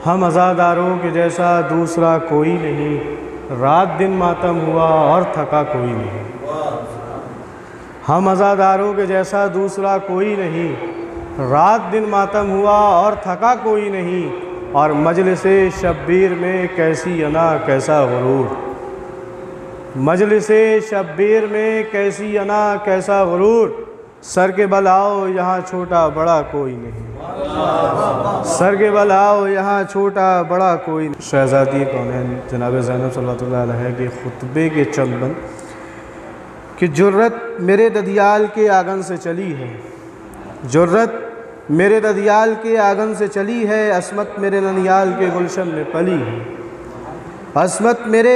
हम अज़ादारों के जैसा दूसरा कोई नहीं, रात दिन मातम हुआ और थका कोई नहीं। हम अज़ादारों के जैसा दूसरा कोई नहीं, रात दिन मातम हुआ और थका कोई नहीं। और मजलिसे शब्बीर में कैसी अना कैसा गुरूर, मजलिसे शब्बीर में कैसी अना कैसा गुरूर। सर के बल आओ यहाँ छोटा बड़ा कोई नहीं, सर के बल आओ यहाँ छोटा बड़ा कोई नहीं। शहज़ादी कौनैन जनाब ज़ैनब सल्लल्लाहु अलैहि के खुतबे के चंद बंद कि जुर्रत मेरे ददियाल के आंगन से चली है, जुर्रत मेरे ददियाल के आंगन से चली है। अस्मत मेरे ननियाल के गुलशन में पली है, अस्मत मेरे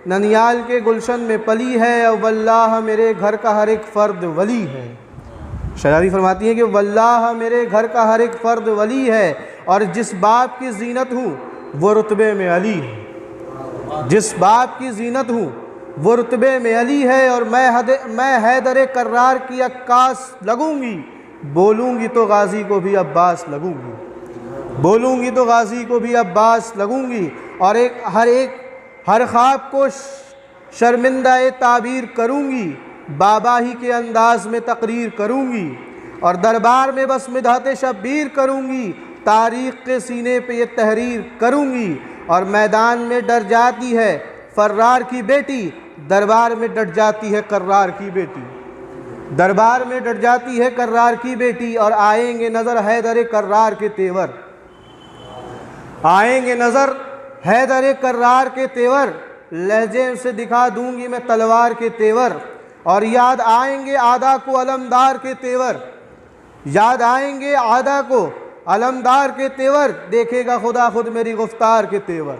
ननियाल के गुलशन में पली है। और वल्लाह मेरे घर का हर एक फ़र्द वली है। शहज़ादी फरमाती हैं कि वल्लाह मेरे घर का हर एक फ़र्द वली है। और जिस बाप की ज़ीनत हूँ वो रुतबे में अली है, जिस बाप की ज़ीनत हूँ वो रुतबे में अली है। और मैं हैदर कर्रार की अक्कास लगूँगी, बोलूँगी तो गाज़ी को भी अब्बास लगूँगी, बोलूँगी तो गाज़ी को भी अब्बास लगूँगी। और हर ख्वाब को शर्मिंदा ताबीर करूँगी, बाबा ही के अंदाज में तकरीर करूँगी। और दरबार में बस मिदहत शब्बीर करूँगी, तारीख़ के सीने पे ये तहरीर करूँगी। और मैदान में डर जाती है फर्रार की बेटी, दरबार में डट जाती है कर्रार की बेटी, दरबार में डट जाती है कर्रार की बेटी। और आएंगे नज़र हैदर कर्रार के तेवर, आएंगे नज़र हैदर कर्रार के तेवर। लहजे से दिखा दूंगी मैं तलवार के तेवर। और याद आएंगे आदा को अलमदार के तेवर, याद आएंगे आदा को अलमदार के तेवर। देखेगा खुदा खुद मेरी गुफ्तार के तेवर,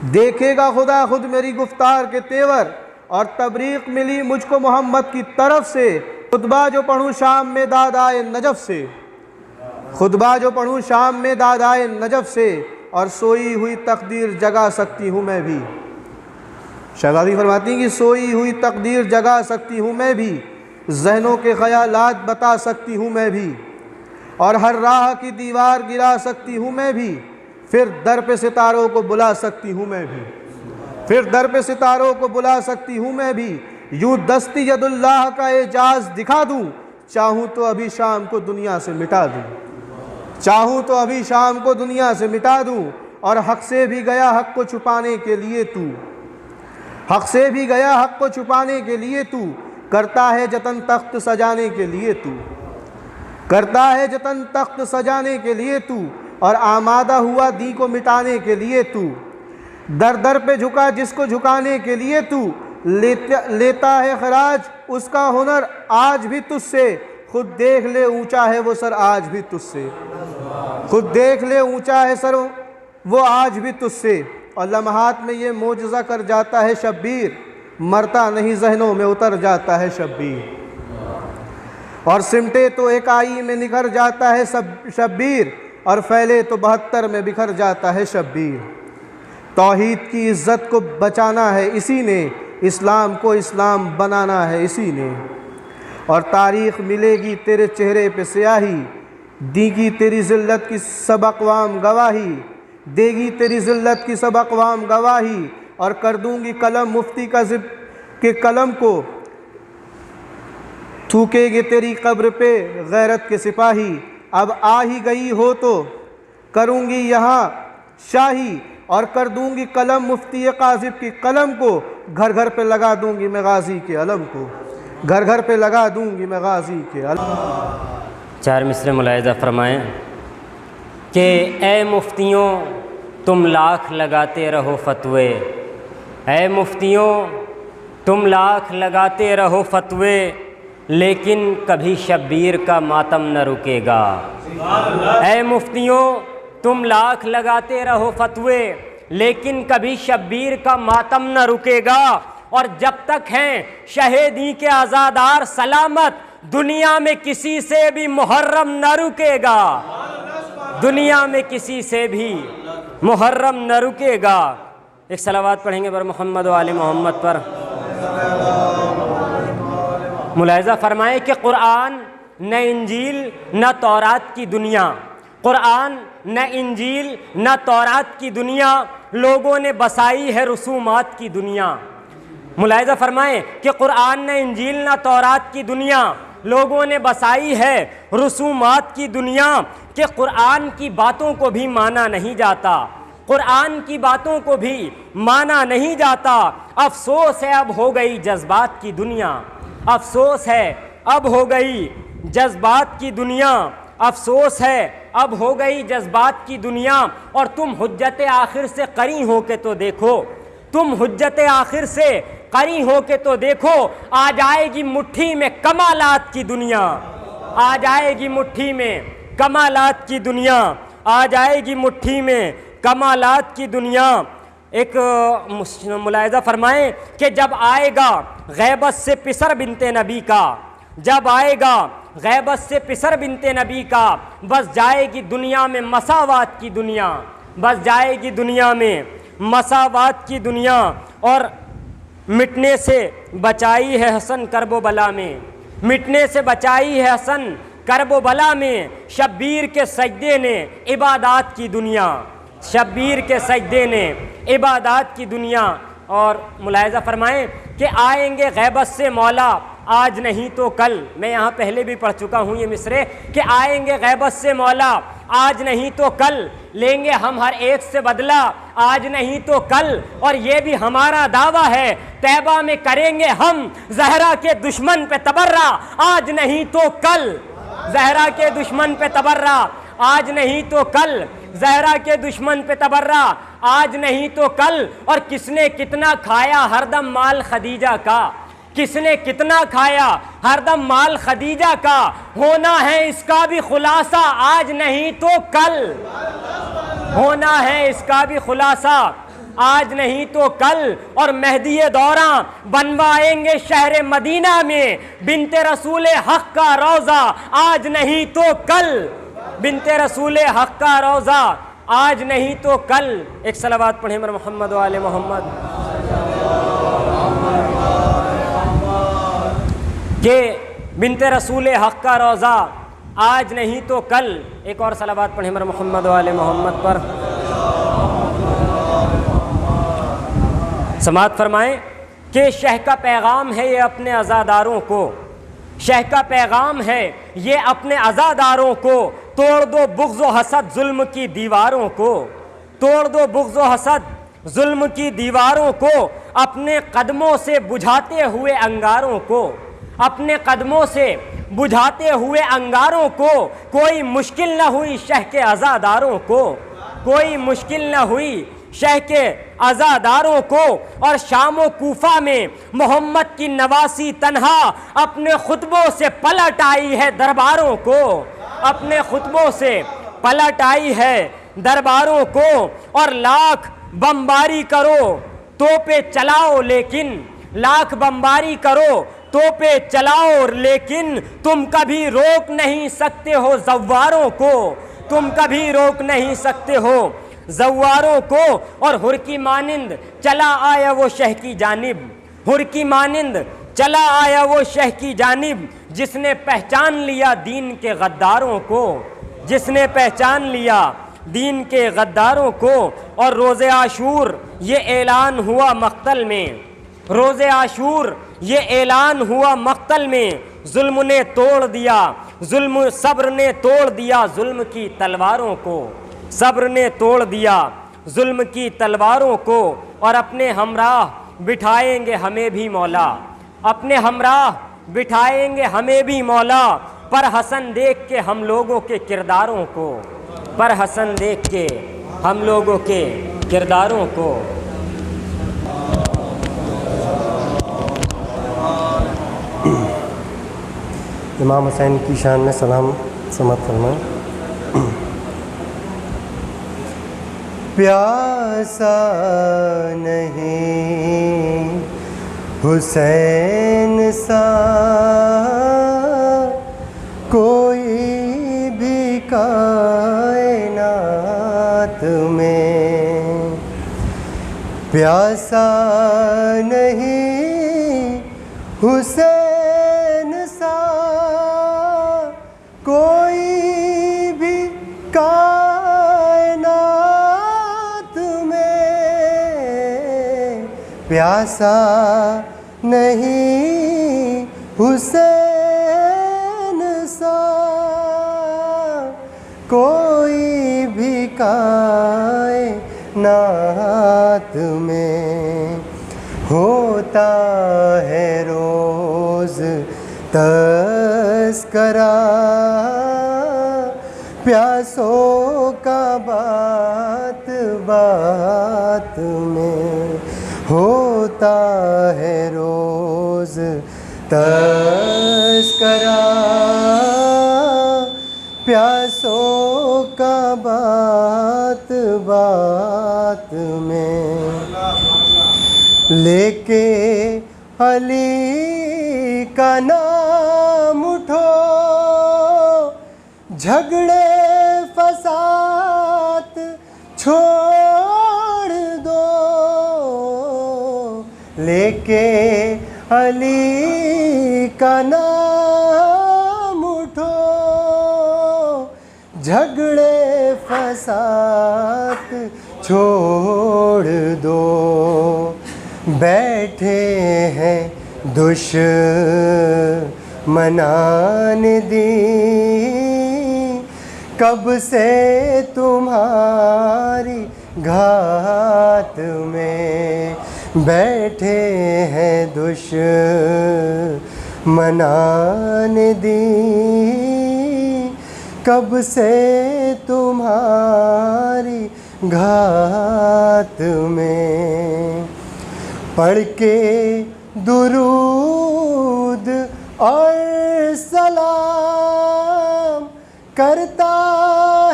देखेगा खुदा खुद मेरी गुफ्तार के तेवर। और तबरीक मिली मुझको मोहम्मद की तरफ से, खुतबा जो पढ़ूँ शाम में दादाए नजफ से, खुतबा जो पढ़ूँ शाम में दादाए नजफ से। और सोई हुई तकदीर जगा सकती हूँ मैं भी। शहज़ादी फरमाती हैं कि सोई हुई तकदीर जगा सकती हूँ मैं भी, ज़हनों के ख़यालात बता सकती हूँ मैं भी। और हर राह की दीवार गिरा सकती हूँ मैं भी, फिर दर पे सितारों को बुला सकती हूँ मैं भी, फिर दर पे सितारों को बुला सकती हूँ मैं भी। यूँ दस्ती यदुल्लाह का एजाज़ दिखा दूँ, चाहूँ तो अभी शाम को दुनिया से मिटा दूँ, चाहूँ तो अभी शाम को दुनिया से मिटा दूँ। और हक़ से भी गया हक़ को छुपाने के लिए तू, हक़ से भी गया हक़ को छुपाने के लिए तू, करता है जतन तख्त सजाने के लिए तू, करता है जतन तख्त सजाने के लिए तू। और आमादा हुआ दी को मिटाने के लिए तू, दर दर पे झुका जिसको झुकाने के लिए तू। लेता है खराज उसका हुनर आज भी तुझसे, खुद देख ले ऊंचा है वो सर आज भी तुझसे, खुद देख ले ऊंचा है सर वो आज भी तुझसे। और लम्हात में ये मोजज़ा कर जाता है शब्बीर, मरता नहीं ज़हनों में उतर जाता है शब्बीर। और सिमटे तो इकाई में निखर जाता है शब्बीर, और फैले तो 72 में बिखर जाता है शब्बीर। तौहीद की इज़्ज़त को बचाना है इसी ने, इस्लाम को इस्लाम बनाना है इसी ने। और तारीख़ मिलेगी तेरे चेहरे पे स्याही, देगी तेरी ज़िल्लत की सब अक़वाम गवाही, देगी तेरी ज़िल्लत की सब अक़वाम गवाही। और कर दूँगी कलम मुफ्ती का ज़िब के कलम को, थूकेगे तेरी कब्र पे गैरत के सिपाही। अब आ ही गई हो तो करूँगी यहाँ शाही, और कर दूँगी कलम मुफ्ती काज़िब की कलम को, घर घर पे लगा दूँगी मैं गाज़ी के अलम को, घर घर पे लगा दूँगी मैं गाज़ी के अलम। चार मिसरे मुलाहिज़ा फरमाएँ कि ए मुफ्तियों तुम लाख लगाते रहो फतवे, ए मुफ्तियों तुम लाख लगाते रहो फतवे, लेकिन कभी शब्बीर का मातम न रुकेगा। ए मुफ्तियों तुम लाख लगाते रहो फतवे, लेकिन कभी शब्बीर का मातम न रुकेगा। और जब तक हैं शहीदी के आज़ादार सलामत, दुनिया में किसी से भी मुहर्रम न रुकेगा, दुनिया में किसी से भी मुहर्रम न रुकेगा। एक सलावात पढ़ेंगे बर मोहम्मद व आले मोहम्मद पर। मुलाहिज़ा फरमाए कि कुरान न इंजील न तौरात की दुनिया, कुरान न इंजील न तौरात की दुनिया, लोगों ने बसाई है रसूमात की दुनिया। मुलाहिज़ा फरमाएं कि कुरान न इंजील न तौरात की दुनिया, लोगों ने बसाई है रसूमात की दुनिया, कि कुरान की बातों को भी माना नहीं जाता, कुरान की बातों को भी माना नहीं जाता। अफसोस है अब हो गई जज्बात की दुनिया, अफसोस है अब हो गई जज्बात की दुनिया, अफसोस है अब हो गई जज्बात की दुनिया। और तुम हुज्जत आखिर से करी हो के तो देखो, तुम हुज्जत आखिर से करी हो के तो देखो, आ जाएगी मुट्ठी में कमालात की दुनिया, आ जाएगी मुट्ठी में कमालात की दुनिया, आ जाएगी मुट्ठी में कमालात की दुनिया। एक मुलाहिज़ा फरमाएं कि जब आएगा गैबत से पिसर बिनते नबी का, जब आएगा गैबत से पिसर बिनते नबी का, बस जाएगी दुनिया में मसावात की दुनिया, बस जाएगी दुनिया में मसावात की दुनिया। और मिटने से बचाई है हसन करबो बला में, मिटने से बचाई है हसन करबो बला में, शब्बीर के सजदे ने इबादात की दुनिया, शब्बीर के सजदे ने इबादात की दुनिया। और मुलाहिज़ा फरमाएं कि आएंगे गैबत से मौला आज नहीं तो कल, मैं यहाँ पहले भी पढ़ चुका हूँ ये मिसरे, कि आएंगे गैबत से मौला आज नहीं तो कल, लेंगे हम हर एक से बदला आज नहीं तो कल। और ये भी हमारा दावा है तैबा में करेंगे हम जहरा के दुश्मन पे तबर्रा आज नहीं तो कल, जहरा के दुश्मन पे तबर्रा आज नहीं तो कल, जहरा के दुश्मन पे तबर्रा आज नहीं तो कल। और किसने कितना खाया हरदम माल खदीजा का, किसने कितना खाया हरदम माल खदीजा का, होना है इसका भी खुलासा आज नहीं तो कल, होना है इसका भी खुलासा आज नहीं तो कल। और मेहदी दौरा बनवाएंगे शहर मदीना में, बिनते रसूले हक का रोज़ा आज नहीं तो कल, बिनते रसूले हक का रोज़ा आज नहीं तो कल। एक सलावत पढ़े मर मोहम्मद वाले मोहम्मद के बिनते रसूले हक का रोज़ा आज नहीं तो कल। एक और सलावत पढ़े मर मोहम्मद वाले मोहम्मद पर। समात फरमाएं कि शह का पैगाम है ये अपने अज़ादारों को, शह का पैगाम है ये अपने अज़ादारों को, तोड़ दो बुग़्ज़ व हसद जुल्म की दीवारों को, तोड़ दो बुग़्ज़ व हसद जुल्म की दीवारों को, अपने कदमों से बुझाते हुए अंगारों को, अपने कदमों से बुझाते हुए अंगारों को। कोई मुश्किल न हुई शह के अज़ादारों को, कोई मुश्किल न हुई शह के अज़ादारों को। और शाम व कूफा में मोहम्मद की नवासी तन्हा अपने खुतबों से पलट आई है दरबारों को, अपने खुतबों से पलट आई है दरबारों को। और लाख बमबारी करो तोपे चलाओ लेकिन, लाख बमबारी करो तोपे चलाओ लेकिन, तुम कभी रोक नहीं सकते हो ज़व्वारों को, तुम कभी रोक नहीं सकते हो ज़व्वारों को। और हुर की मानिंद चला आया वो शह की जानिब, हुर की मानिंद चला आया वो शह की जानिब, जिसने पहचान लिया दीन के गद्दारों को, जिसने पहचान लिया दीन के गद्दारों को। और रोज़े आशूर ये ऐलान हुआ मक्तल में, रोज़े आशूर ये ऐलान हुआ मक्तल में, जुल्म ने तोड़ दिया, जुल्म सब्र ने तोड़ दिया जुल्म की तलवारों को, सब्र ने तोड़ दिया जुल्म की तलवारों को। और अपने हमराह बिठाएंगे हमें भी मौला, अपने हमराह बिठाएंगे हमें भी मौला, पर हसन देख के हम लोगों के किरदारों को, पर हसन देख के हम लोगों के किरदारों को। इमाम हुसैन की शान में सलाम समात फरमाएं। प्यासा नहीं हुसैन सा कोई भी कायनात में, प्यासा नहीं हुसैन सा कोई भी कायनात प्यासा नहीं हुसैन सा कोई भी कायनात में। होता है रोज़ तस्करा प्यासों का बात बात में। होता है रोज़ तस्करा प्यासों का बात बात में। लेके अली का नाम उठो झगड़े फसाद छोड़ दो। लेके अली का नाम उठो झगड़े फसाद छोड़ दो। बैठे हैं दुश्मनान दी कब से तुम्हारी घात में। बैठे हैं दुश्मनान दी कब से तुम्हारी घात में। पढ़ के दुरूद और सलाम करता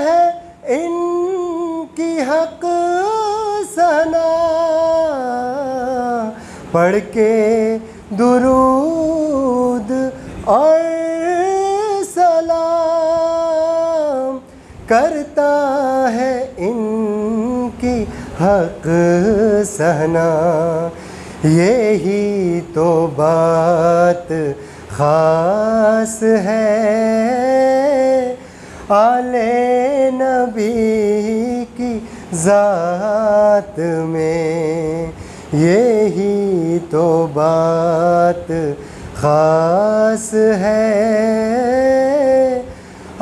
है इनकी हक सना। पढ़ के दुरूद और सलाम करता है इनकी हक सहना। यही तो बात ख़ास है आले नबी की ज़ात में। यही तो बात ख़ास है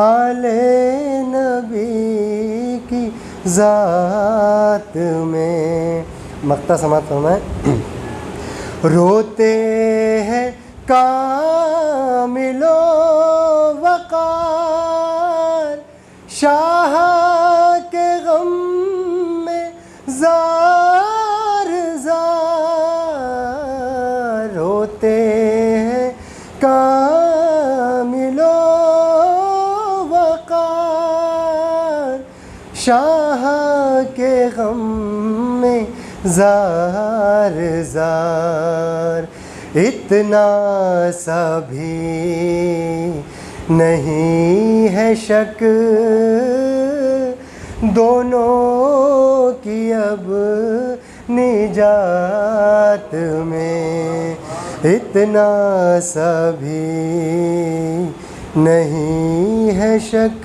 आले नबी की ज़ात में। मक्ता समात फरमाए। रोते हैं कामिलो वक़ार शाह के गम में ज़ार ज़ार। रोते हैं कामिलो वक़ार शाह के गम में ज़ार ज़ार। इतना सा भी नहीं है शक दोनों की अब निजात में। इतना सा भी नहीं है शक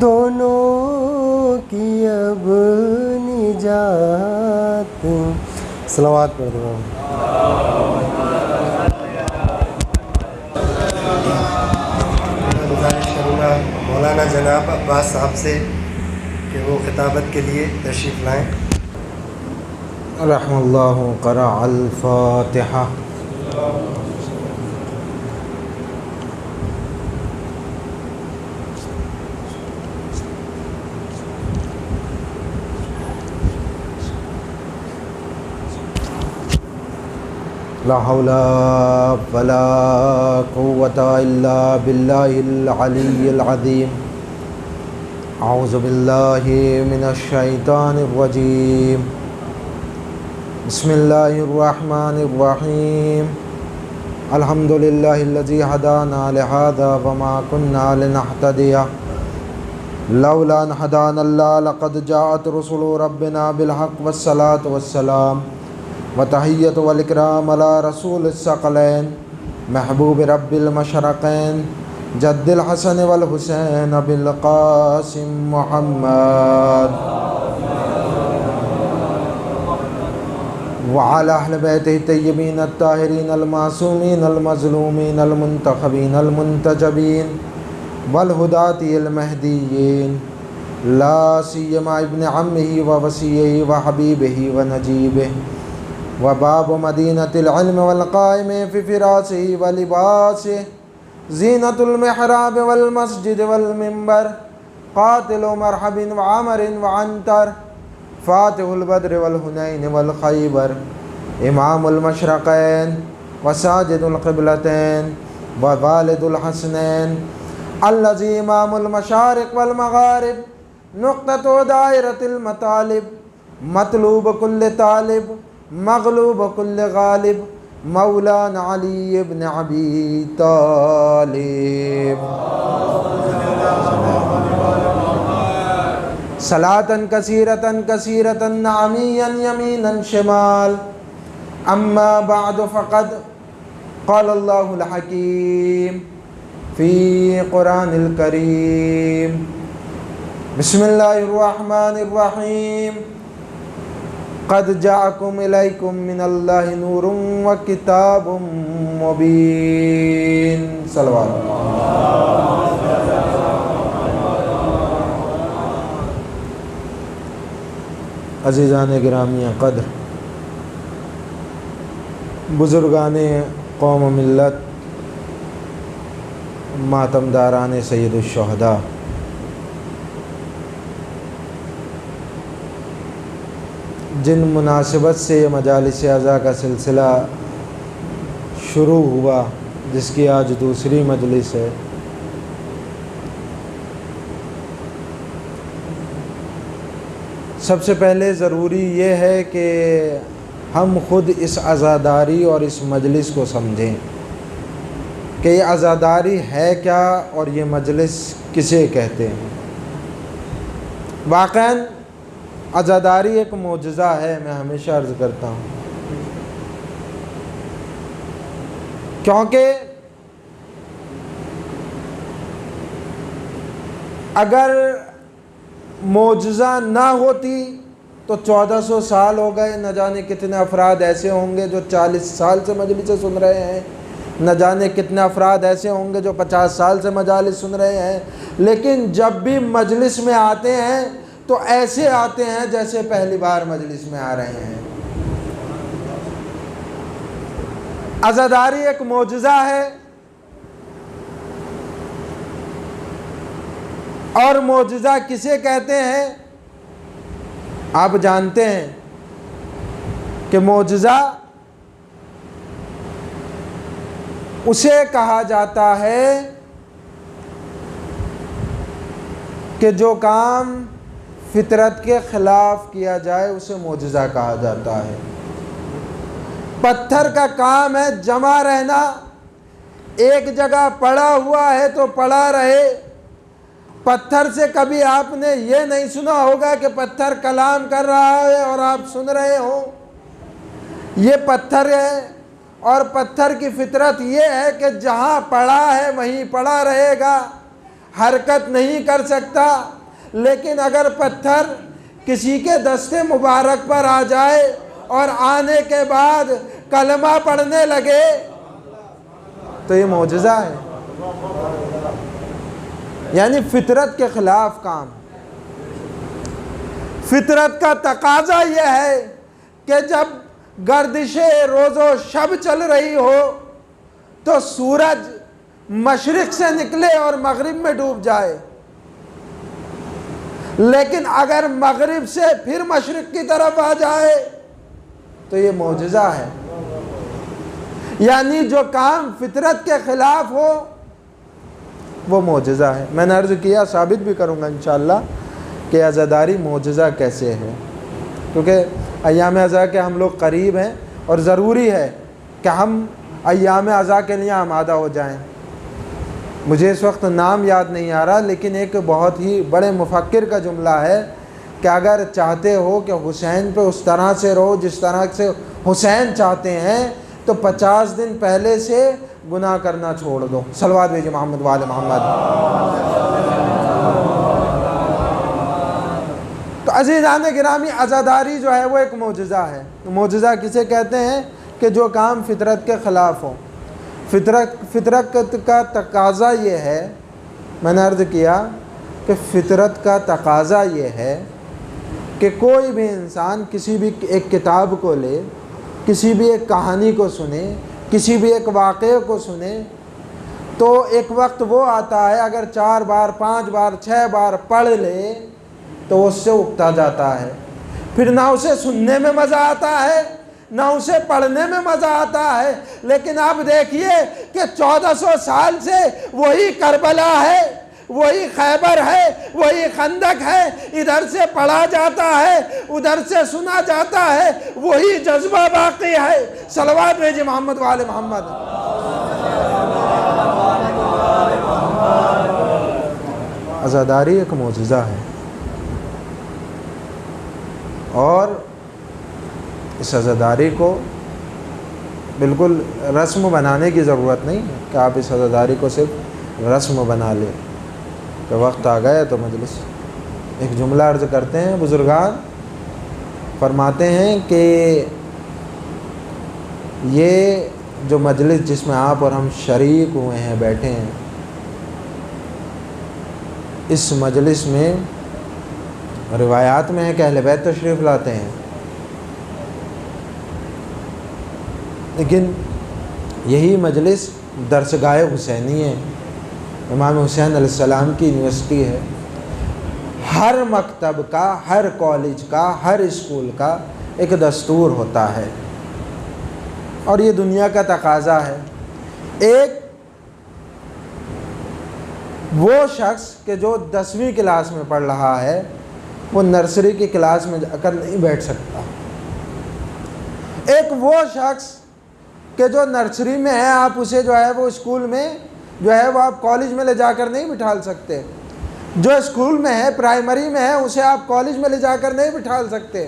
दोनों की अब निजात। सलावत पढ़ दो। गुजारिश करूँगा मौलाना जनाब अब्बास साहब से कि वो खिताबत के लिए तशरीफ़ लाएँ। रहमल्लाहु क़रा अल फ़ातिहा। ला हौला वला कुव्वता इल्ला बिल्लाहिल अलिय्यिल अज़ीम। औज़ु बिल्लाहि मिनश शैतानिर रजीम। बिस्मिल्लाहिर रहमानिर रहीम। अल्हम्दुलिल्लाहिल्लज़ी हदाना लिहाज़ा वमा कुन्ना लिनहतदिया लौला अन हदानल्लाह लक़द जाअत रुसुलु रब्बिना बिल हक़्क़ि वस्सलातु वस्सलाम व तहिय्यतु वल इकराम अला रसूलिस सकलैन महबूब रब्बिल मशरक़ैन जद्दिल हसन वल हुसैन बिल क़ासिम मुहम्मद। वअला अहल बैतिही तय्यबीन अत्ताहिरीन अलमासूमीन अलमज़लूमीन अलमुंतखबीन अलमुंतजबीन वलहुदाती अलमहदीयीन ला सियमा इब्न अम्मिही व वसीयही व हबीबिही व नजीबिही व बाब मदीनतिल इल्म वल क़ाइम फ़ी फ़िरासिही व लिबासिही ज़ीनतुल मिहराब वल मस्जिद वल मिंबर क़ातिलु मरहबिन व आमरिन व अंतर फ़ातिहुल बद्र वल हुनैन वल ख़ैबर इमामुल मशरक़ैन व साजिदुल क़िबलतैन व वालिदुल हसनैन अल्लज़ी इमामुल मशारिक़ वल मग़ारिब नुक़्ततु दायरतिल मतालिब मतलूब कुल्ल तालिब मग़लूब कुल्ल ग़ालिब मौलाना अली इब्न अबी तालिब सलातन कसीरतन नामियन यमीनन शिमाल अम्मा बअद फ़क़द क़ाल अल्लाहुल हकीम फ़ी क़ुरानिल करीम बिस्मिल्लाहिर्रहमानिर्रहीम क़द जाअकुम इलैकुम मिनल्लाहि नूरुन व किताबुम मुबीन। सल्लल्लाहु अज़ीज़ान गिरामिया क़द्र, बुज़ुर्गान कौम मिल्लत, मातमदारान सय्यदुश्शुहदा, जिन मुनासिबत से ये मजालिस अज़ा का सिलसिला शुरू हुआ, जिसकी आज दूसरी मजलिस है, सबसे पहले ज़रूरी ये है कि हम ख़ुद इस अज़ादारी और इस मजलिस को समझें कि ये अज़ादारी है क्या और ये मजलिस किसे कहते हैं। वाक़अन अज़ादारी एक मोजज़ा है, मैं हमेशा अर्ज़ करता हूँ, क्योंकि अगर मोजज़ा ना होती तो 1400 साल हो गए, न जाने कितने अफराद ऐसे होंगे जो 40 साल से मजलिसें सुन रहे हैं, न जाने कितने अफराद ऐसे होंगे जो 50 साल से मजालिस सुन रहे हैं, लेकिन जब भी मजलिस में आते हैं तो ऐसे आते हैं जैसे पहली बार मजलिस में आ रहे हैं। अज़ादारी एक मोजज़ा है और मोजज़ा किसे कहते हैं आप जानते हैं कि मोजज़ा उसे कहा जाता है कि जो काम फितरत के ख़िलाफ़ किया जाए उसे मोजज़ा कहा जाता है। पत्थर का काम है जमा रहना, एक जगह पड़ा हुआ है तो पड़ा रहे। पत्थर से कभी आपने ये नहीं सुना होगा कि पत्थर कलाम कर रहा है और आप सुन रहे हो। ये पत्थर है और पत्थर की फितरत ये है कि जहाँ पड़ा है वहीं पड़ा रहेगा, हरकत नहीं कर सकता। लेकिन अगर पत्थर किसी के दस्ते मुबारक पर आ जाए और आने के बाद कलमा पढ़ने लगे तो ये मोजज़ा है, यानी फितरत के ख़िलाफ़ काम। फितरत का तकाजा यह है कि जब गर्दिशे रोज़ो शब चल रही हो तो सूरज मशरिक़ से निकले और मगरिब में डूब जाए, लेकिन अगर मगरिब से फिर मशरिक़ की तरफ आ जाए तो ये मोजज़ा है। यानी जो काम फितरत के ख़िलाफ़ हो वो मोजज़ा है। मैंने अर्ज़ किया, साबित भी करूँगा इंशाअल्लाह कि अज़ादारी मोजज़ा कैसे है, क्योंकि अय्याम अज़ा के हम लोग करीब हैं और ज़रूरी है कि हम अय्याम अज़ा के लिए आमादा हो जाएं। मुझे इस वक्त नाम याद नहीं आ रहा, लेकिन एक बहुत ही बड़े मुफक्किर का जुमला है कि अगर चाहते हो कि हुसैन पे उस तरह से रहो जिस तरह से हुसैन चाहते हैं तो 50 दिन पहले से गुनाह करना छोड़ दो। सलवात भेजिए मोहम्मद वाले मोहम्मद। तो अज़ीज़ान गिरामी, अज़ादारी जो है वो एक मोजज़ा है। मोजज़ा किसे कहते हैं कि जो काम फितरत के ख़िलाफ़ हो। फितरत का तकाज़ा ये है, मैंने अर्ज़ किया कि फितरत का तकाज़ा ये है कि कोई भी इंसान किसी भी एक किताब को ले, किसी भी एक कहानी को सुने, किसी भी एक वाक़े को सुने, तो एक वक्त वो आता है अगर 4 बार 5 बार 6 बार पढ़ ले तो उससे उगता जाता है। फिर ना उसे सुनने में मज़ा आता है, ना उसे पढ़ने में मज़ा आता है। लेकिन आप देखिए कि 1400 साल से वही करबला है, वही खैबर है, वही खंदक है, इधर से पढ़ा जाता है, उधर से सुना जाता है, वही जज्बा बाकी है। सलवात भेजिए मोहम्मद वाले मोहम्मद। अज़ादारी एक मोजज़ा है और इस अज़ादारी को बिल्कुल रस्म बनाने की ज़रूरत नहीं है कि आप इस अज़ादारी को सिर्फ रस्म बना लें। तो वक्त आ गया तो मजलिस एक जुमला अर्ज़ करते हैं। बुज़ुर्गान फरमाते हैं कि ये जो मजलिस जिसमें आप और हम शरीक हुए हैं, बैठे हैं, इस मजलिस में रिवायात में है कि अहले बैत तशरीफ़ लाते हैं, लेकिन यही मजलिस दरसगाह हुसैनी है, इमाम हुसैन अलैहिस्सलाम की यूनिवर्सिटी है। हर मकतब का, हर कॉलेज का, हर स्कूल का एक दस्तूर होता है और ये दुनिया का तकाज़ा है। एक वो शख्स के जो 10वीं क्लास में पढ़ रहा है वो नर्सरी की क्लास में जाकर नहीं बैठ सकता। एक वो शख्स के जो नर्सरी में है, आप उसे जो है वो स्कूल में जो है वो आप कॉलेज में ले जाकर नहीं बिठाल सकते। जो स्कूल में है, प्राइमरी में है, उसे आप कॉलेज में ले जाकर नहीं बिठाल सकते।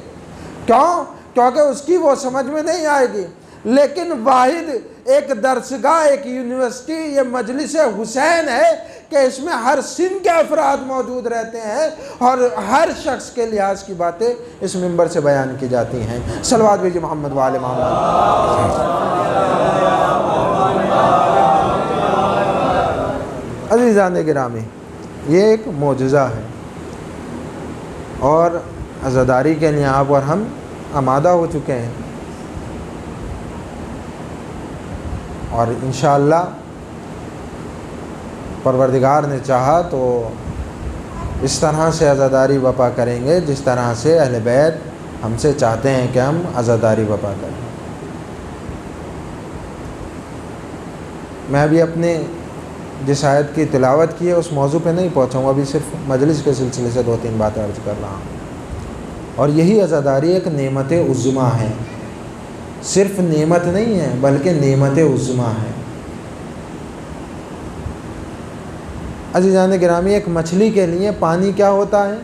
क्यों? क्योंकि उसकी वो समझ में नहीं आएगी। लेकिन वाहिद एक दरसगाह, एक यूनिवर्सिटी, ये मजलिस हुसैन है कि इसमें हर सिन के अफराद मौजूद रहते हैं और हर शख्स के लिहाज की बातें इस मिंबर से बयान की जाती हैं। सलवात भेजिए मोहम्मद वाले मोहम्मद। अज़ीज़ान गिरामी, ये एक मोजज़ा है और अज़ादारी के लिए आप और हम आमादा हो चुके हैं और इंशाअल्लाह परवरदिगार ने चाहा तो इस तरह से अज़ादारी बपा करेंगे जिस तरह से अहले बैत हमसे चाहते हैं कि हम अज़ादारी बपा करें। मैं अभी अपने जिस आयत की तिलावत की है उस मौजू पे नहीं पहुँचाऊँगा, अभी सिर्फ मजलिस के सिलसिले से 2-3 बातें अर्ज़ कर रहा हूँ। और यही अज़ादारी एक नेमत उज़्मा है, सिर्फ नेमत नहीं है बल्कि नेमत उज़्मा है। अज़ीज़ान गिरामी, एक मछली के लिए पानी क्या होता है?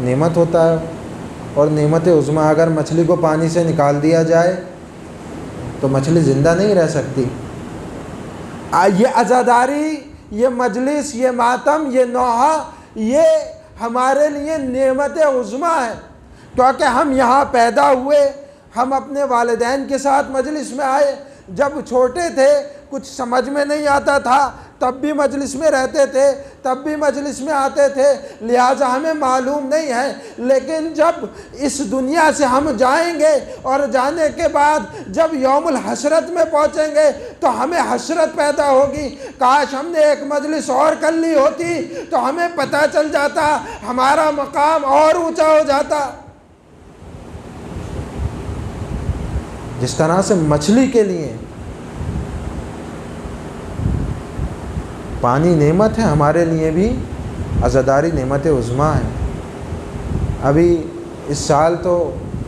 नेमत होता है और नेमत उज़्मा। अगर मछली को पानी से निकाल दिया जाए तो मछली ज़िंदा नहीं रह सकती। ये अज़ादारी, ये मजलिस, ये मातम, ये नौहा, ये हमारे लिए नेमत उज़्मा है क्योंकि हम यहाँ पैदा हुए, हम अपने वालिदैन के साथ मजलिस में आए। जब छोटे थे कुछ समझ में नहीं आता था तब भी मजलिस में रहते थे, तब भी मजलिस में आते थे, लिहाजा हमें मालूम नहीं है। लेकिन जब इस दुनिया से हम जाएंगे और जाने के बाद जब यौमुल हसरत में पहुंचेंगे तो हमें हसरत पैदा होगी। काश हमने एक मजलिस और कर ली होती तो हमें पता चल जाता, हमारा मकाम और ऊंचा हो जाता। जिस तरह से मछली के लिए पानी नेमत है, हमारे लिए भी अज़ादारी नेमत उज़्मा है। अभी इस साल तो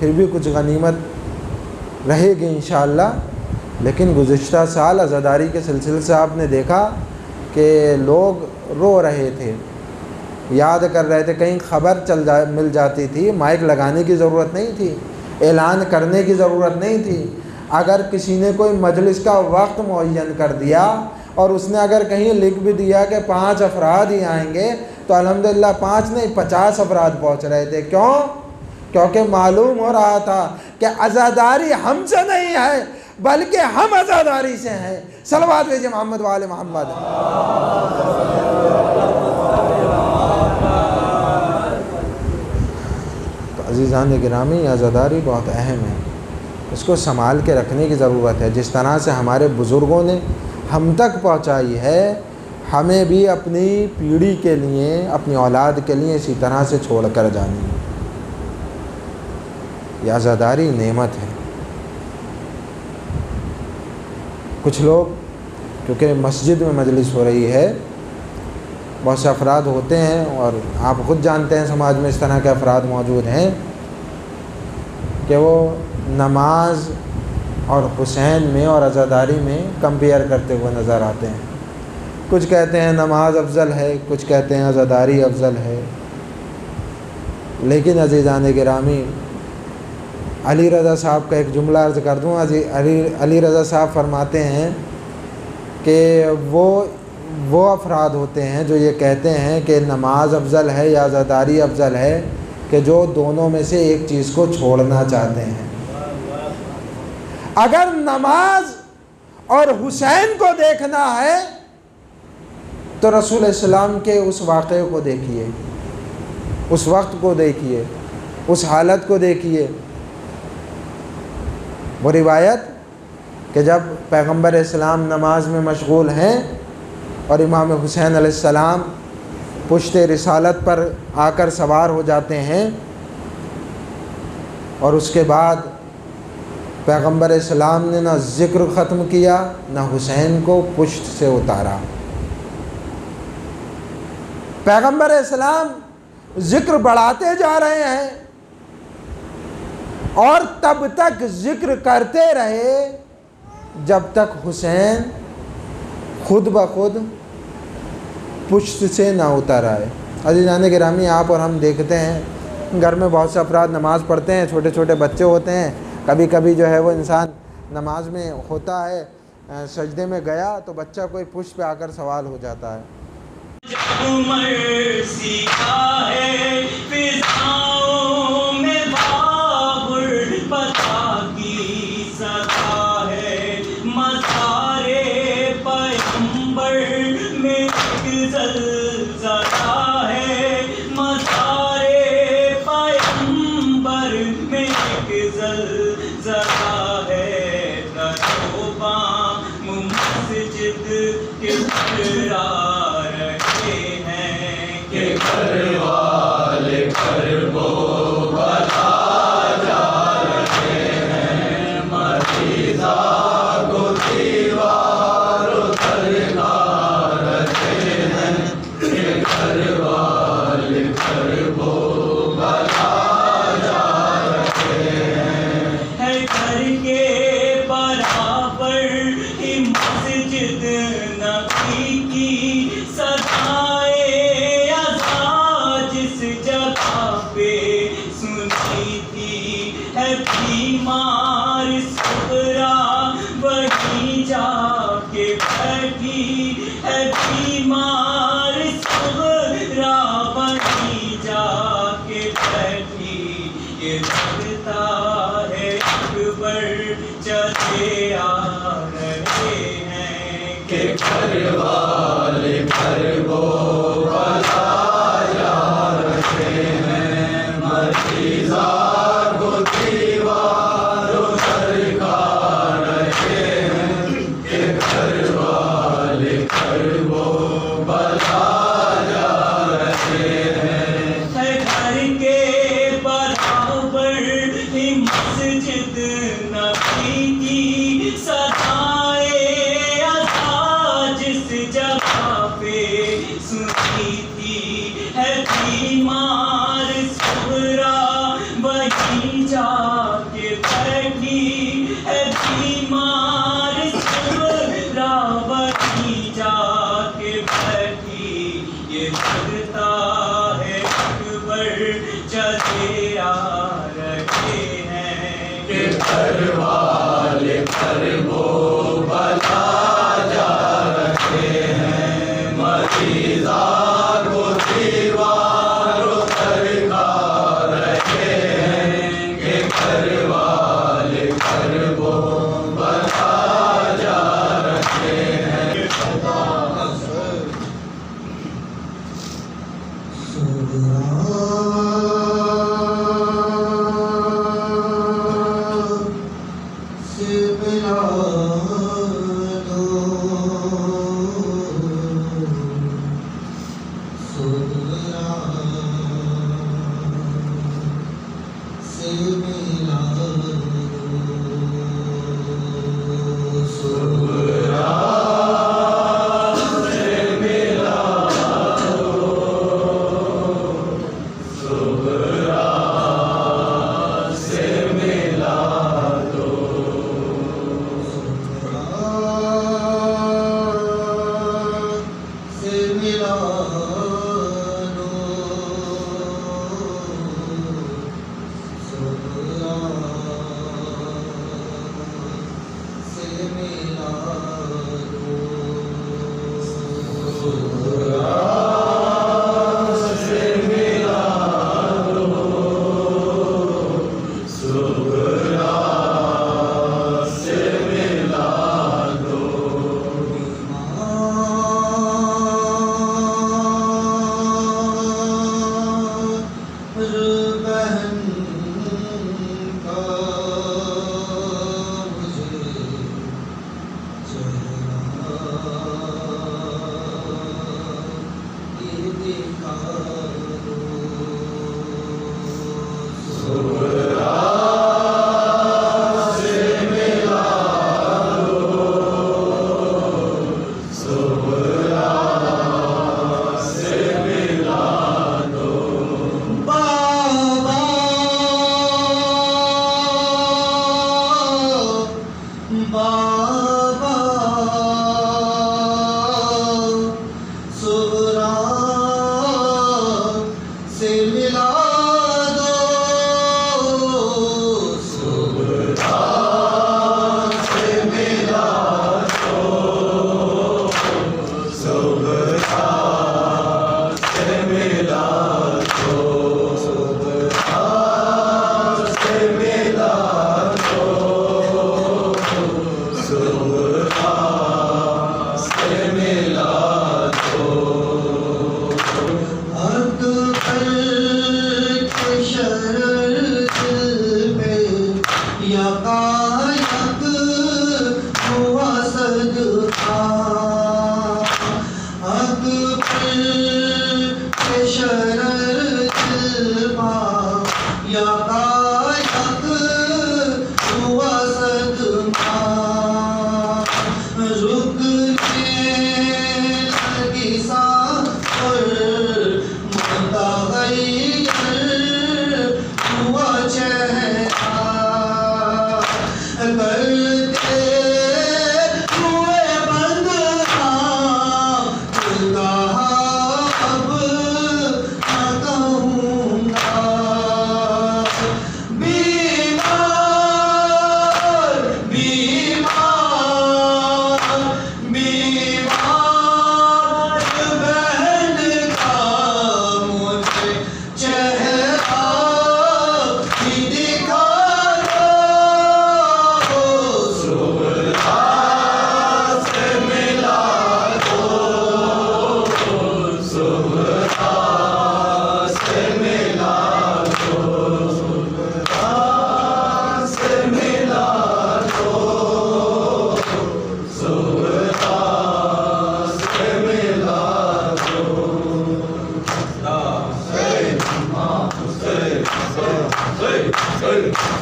फिर भी कुछ गनीमत रहेगी इंशाअल्लाह, लेकिन गुज़िश्ता साल अज़ादारी के सिलसिले से आपने देखा कि लोग रो रहे थे, याद कर रहे थे। कहीं ख़बर मिल जाती थी, माइक लगाने की ज़रूरत नहीं थी, ऐलान करने की ज़रूरत नहीं थी। अगर किसी ने कोई मजलिस का वक्त मुअय्यन कर दिया और उसने अगर कहीं लिख भी दिया कि 5 अफराद ही आएंगे तो अल्हम्दुलिल्लाह 5 नहीं 50 अफराद पहुँच रहे थे। क्यों? क्योंकि मालूम हो रहा था कि अज़ादारी हमसे नहीं है बल्कि हम अज़ादारी से हैं। सलवात भेजिए मोहम्मद वाले मोहम्मद। तो अज़ीज़ान गिरामी, अज़ादारी बहुत अहम है, इसको संभाल के रखने की ज़रूरत है। जिस तरह से हमारे बुज़ुर्गों ने हम तक पहुँचाई है, हमें भी अपनी पीढ़ी के लिए, अपनी औलाद के लिए इसी तरह से छोड़ कर जानी है। यह आज़ादारी नेमत है। कुछ लोग, क्योंकि मस्जिद में मजलिस हो रही है, बहुत से अफराद होते हैं और आप ख़ुद जानते हैं समाज में इस तरह के अफराद मौजूद हैं कि वो नमाज और हुसैन में और अज़ादारी में कंपेयर करते हुए नज़र आते हैं। कुछ कहते हैं नमाज अफजल है, कुछ कहते हैं अज़ादारी अफजल है। लेकिन अज़ीज़ान गिरामी, अली रज़ा साहब का एक जुमला अर्ज़ कर दूँ। अली रज़ा साहब फरमाते हैं कि वो अफराद होते हैं जो ये कहते हैं कि नमाज अफजल है या अज़ादारी अफजल है, कि जो दोनों में से एक चीज़ को छोड़ना चाहते हैं। अगर नमाज और हुसैन को देखना है तो रसूल इस्लाम के उस वाक़े को देखिए, उस वक्त को देखिए, उस हालत को देखिए। वो रिवायत कि जब पैगंबर इस्लाम नमाज में मशगूल हैं और इमाम हुसैन अलैहिस्सलाम पुश्ते रिसालत पर आकर सवार हो जाते हैं और उसके बाद पैगंबर इस्लाम ने ना ज़िक्र ख़त्म किया, ना हुसैन को पुश्त से उतारा। पैगंबर इस्लाम ज़िक्र बढ़ाते जा रहे हैं और तब तक ज़िक्र करते रहे जब तक हुसैन खुद ब खुद पुश्त से ना उतर आए। अज़ीज़ान गिरामी, आप और हम देखते हैं घर में बहुत से अफराद नमाज़ पढ़ते हैं, छोटे छोटे बच्चे होते हैं। कभी कभी जो है वो इंसान नमाज में होता है, सजदे में गया तो बच्चा कोई पुश्त पे आकर सवाल हो जाता है। मरीज़ा को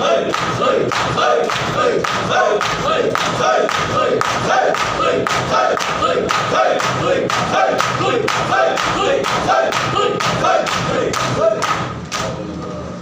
hey, hey, hey, hey, hey, hey, hey, hey.